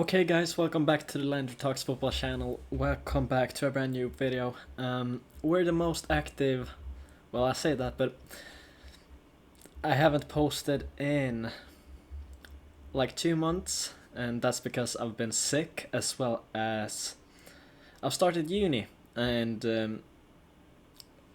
Okay guys, welcome back to the Landry Talks Football channel. Welcome back to a brand new video. We're the most active, well I say that, but I haven't posted in like 2 months, and that's because I've been sick as well as I've started uni, and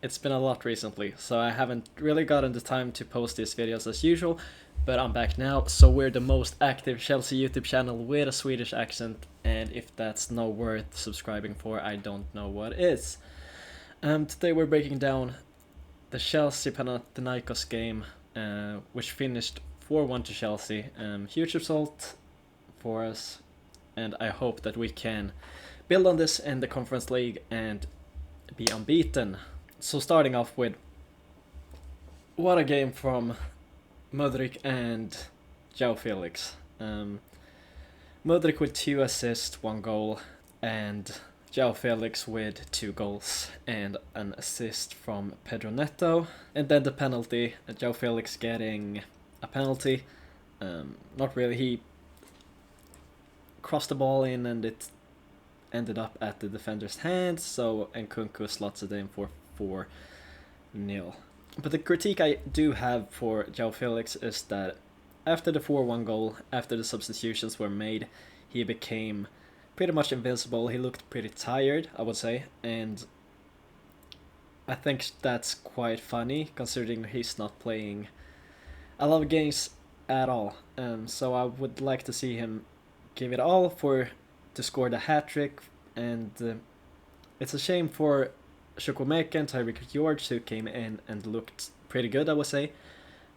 it's been a lot recently, so I haven't really gotten the time to post these videos as usual. But I'm back now, so we're the most active Chelsea YouTube channel with a Swedish accent, and if that's not worth subscribing for, I don't know what is. Today we're breaking down the Chelsea Panathinaikos game, which finished 4-1 to Chelsea. Huge result for us, and I hope that we can build on this in the Conference League and be unbeaten. So starting off with, what a game from Mudryk and Joao Felix. Mudryk with 2 assists, 1 goal, and Joao Felix with 2 goals and an assist from Pedro Neto. And then the penalty, Joao Felix getting a penalty. Not really, he crossed the ball in and it ended up at the defender's hand, so Nkunku slots it in for 4-0. But the critique I do have for Joao Felix is that after the 4-1 goal, after the substitutions were made, he became pretty much invincible. He looked pretty tired, I would say, and I think that's quite funny considering he's not playing a lot of games at all. So I would like to see him give it all to score the hat-trick, and it's a shame for Chukwuemeka and Tyreek George, who came in and looked pretty good, I would say.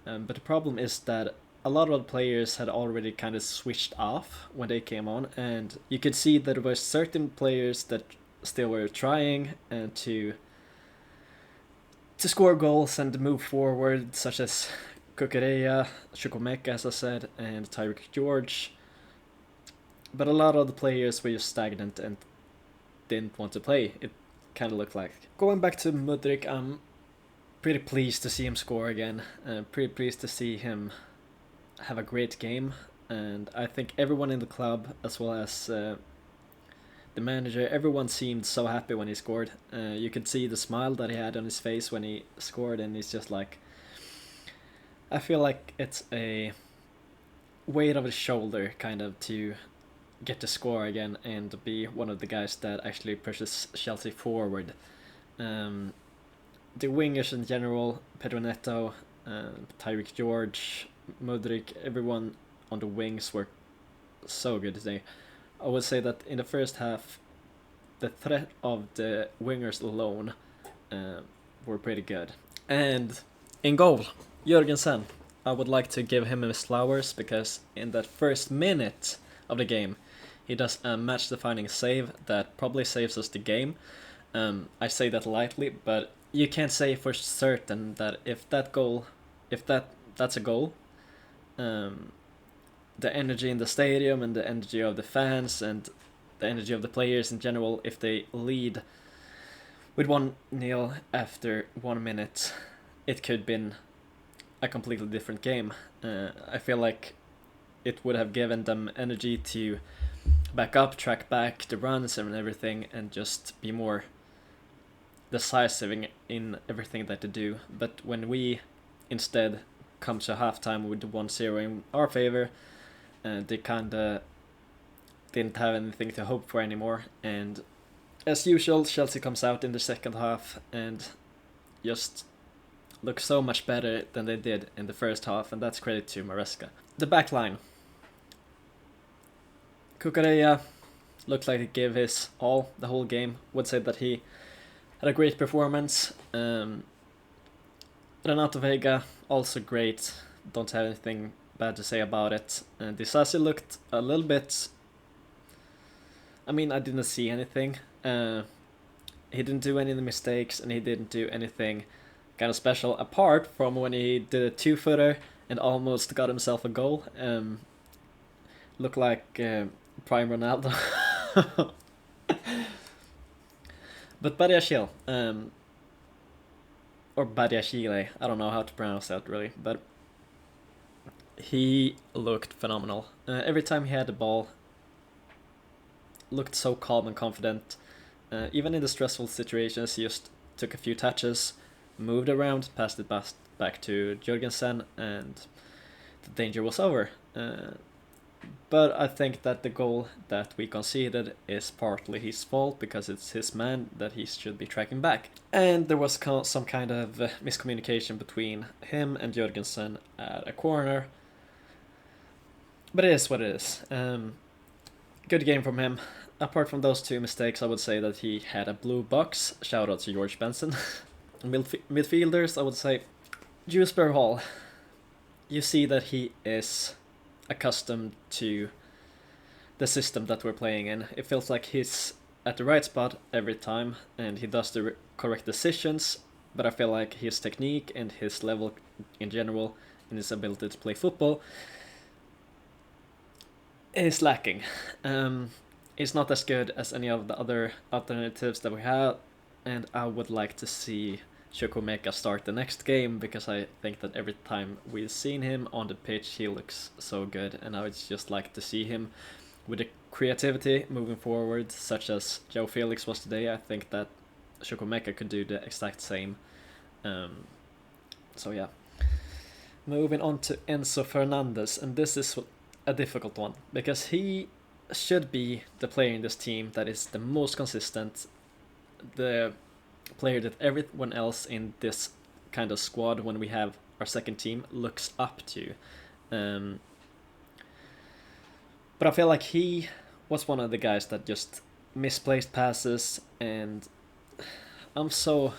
But the problem is that a lot of the players had already kind of switched off when they came on, and you could see that there were certain players that still were trying to score goals and move forward, such as Kukureya, Chukwuemeka, as I said, and Tyreek George. But a lot of the players were just stagnant and didn't want to play. It kind of looked like. Going back to Mudryk, I'm pretty pleased to see him score again. Pretty pleased to see him have a great game, and I think everyone in the club, as well as the manager, everyone seemed so happy when he scored. You could see the smile that he had on his face when he scored, and he's just like, I feel like it's a weight of his shoulder kind of to get to score again and be one of the guys that actually pushes Chelsea forward. The wingers in general, Pedro Neto, Tyreek George, Mudryk, everyone on the wings were so good today. I would say that in the first half, the threat of the wingers alone were pretty good. And in goal, Jørgensen. I would like to give him his flowers, because in that first minute of the game, he does a match-defining save that probably saves us the game. I say that lightly, but you can't say for certain that if that's a goal, the energy in the stadium and the energy of the fans and the energy of the players in general, if they lead with 1-0 after 1 minute, it could have been a completely different game. I feel like it would have given them energy to back up, track back the runs and everything, and just be more decisive in everything that they do. But when we instead come to halftime with 1-0 in our favor, they kinda didn't have anything to hope for anymore. And as usual, Chelsea comes out in the second half and just looks so much better than they did in the first half, and that's credit to Maresca. The back line. Kukureya looked like he gave his all the whole game. Would say that he had a great performance. Renato Vega, also great. Don't have anything bad to say about it. And Disasi looked a little bit... I mean, I didn't see anything. He didn't do any mistakes, and he didn't do anything kind of special, apart from when he did a 2-footer and almost got himself a goal. Looked like prime Ronaldo. But Badiashile, or Badiashile, I don't know how to pronounce that really, but he looked phenomenal. Every time he had the ball, looked so calm and confident. Even in the stressful situations, he just took a few touches, moved around, passed it back to Jørgensen, and the danger was over. But I think that the goal that we conceded is partly his fault, because it's his man that he should be tracking back. And there was some kind of miscommunication between him and Jørgensen at a corner. But it is what it is. Good game from him. Apart from those two mistakes, I would say that he had a blue box. Shout out to George Benson. Midfielders, I would say Dewsbury Hall. You see that he is accustomed to the system that we're playing in. It feels like he's at the right spot every time, and he does the correct decisions, but I feel like his technique and his level in general and his ability to play football is lacking. It's not as good as any of the other alternatives that we have, and I would like to see Chukwuemeka start the next game, because I think that every time we've seen him on the pitch he looks so good, and I would just like to see him with the creativity moving forward, such as Joao Felix was today. I think that Chukwuemeka could do the exact same. So yeah. Moving on to Enzo Fernandez, and this is a difficult one, because he should be the player in this team that is the most consistent, the player that everyone else in this kind of squad, when we have our second team, looks up to. But I feel like he was one of the guys that just misplaced passes, and I'm so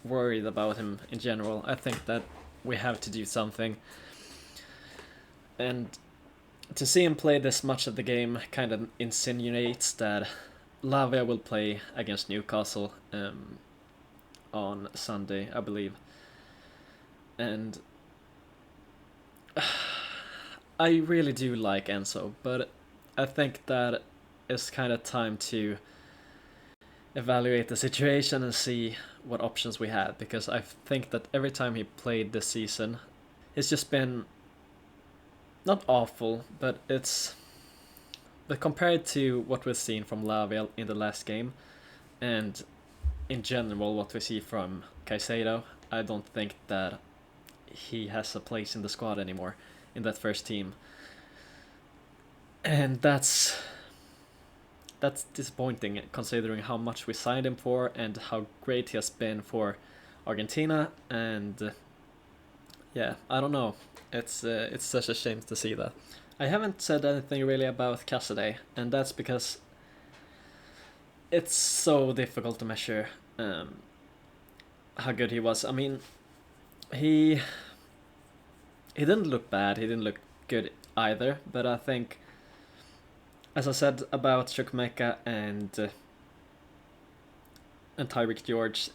worried about him in general. I think that we have to do something. And to see him play this much of the game kind of insinuates that Lavia will play against Newcastle on Sunday, I believe. And I really do like Enzo, but I think that it's kind of time to evaluate the situation and see what options we have, because I think that every time he played this season, it's just been not awful, but compared to what we've seen from Lavia in the last game, and in general what we see from Caicedo, I don't think that he has a place in the squad anymore, in that first team. And that's disappointing, considering how much we signed him for and how great he has been for Argentina. And yeah, I don't know. It's such a shame to see that. I haven't said anything really about Cassidy, and that's because it's so difficult to measure how good he was. I mean, he didn't look bad, he didn't look good either, but I think, as I said about Chukwuemeka and Tyreek George,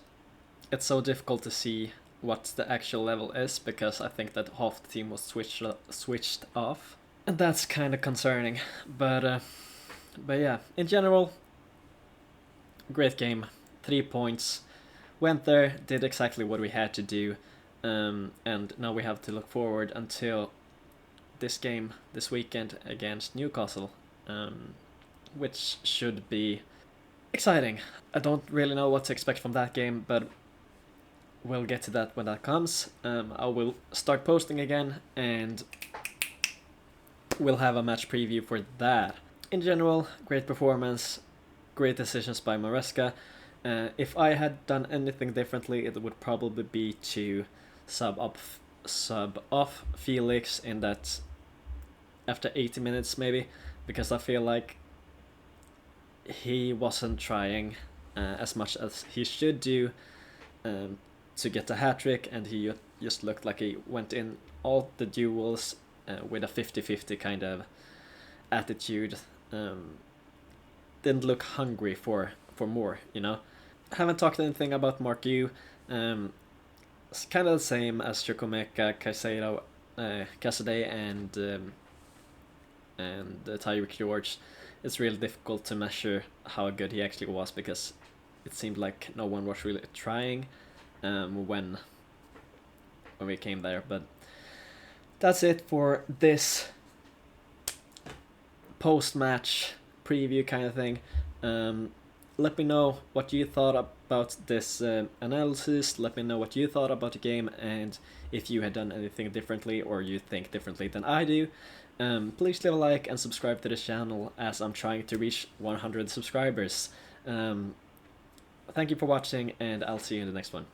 it's so difficult to see what the actual level is, because I think that half the team was switched off, and that's kind of concerning. But yeah, in general, great game. 3 points. Went there, did exactly what we had to do, and now we have to look forward until this game this weekend against Newcastle, which should be exciting. I don't really know what to expect from that game, but we'll get to that when that comes. I will start posting again, and we'll have a match preview for that. In general, great performance, great decisions by Maresca. If I had done anything differently, it would probably be to sub off Felix in that after 80 minutes maybe, because I feel like he wasn't trying as much as he should do to get a hat-trick, and he just looked like he went in all the duels with a 50-50 kind of attitude. Didn't look hungry for more, you know. Haven't talked anything about Mark Yu. It's kind of the same as Chukwuemeka, Caicedo, Cassidy, and Tyreek George. It's really difficult to measure how good he actually was, because it seemed like no one was really trying when we came there. But that's it for this post-match preview kind of thing. Let me know what you thought about this analysis. Let me know what you thought about the game, and if you had done anything differently or you think differently than I do. Please leave a like and subscribe to this channel, as I'm trying to reach 100 subscribers. Thank you for watching, and I'll see you in the next one.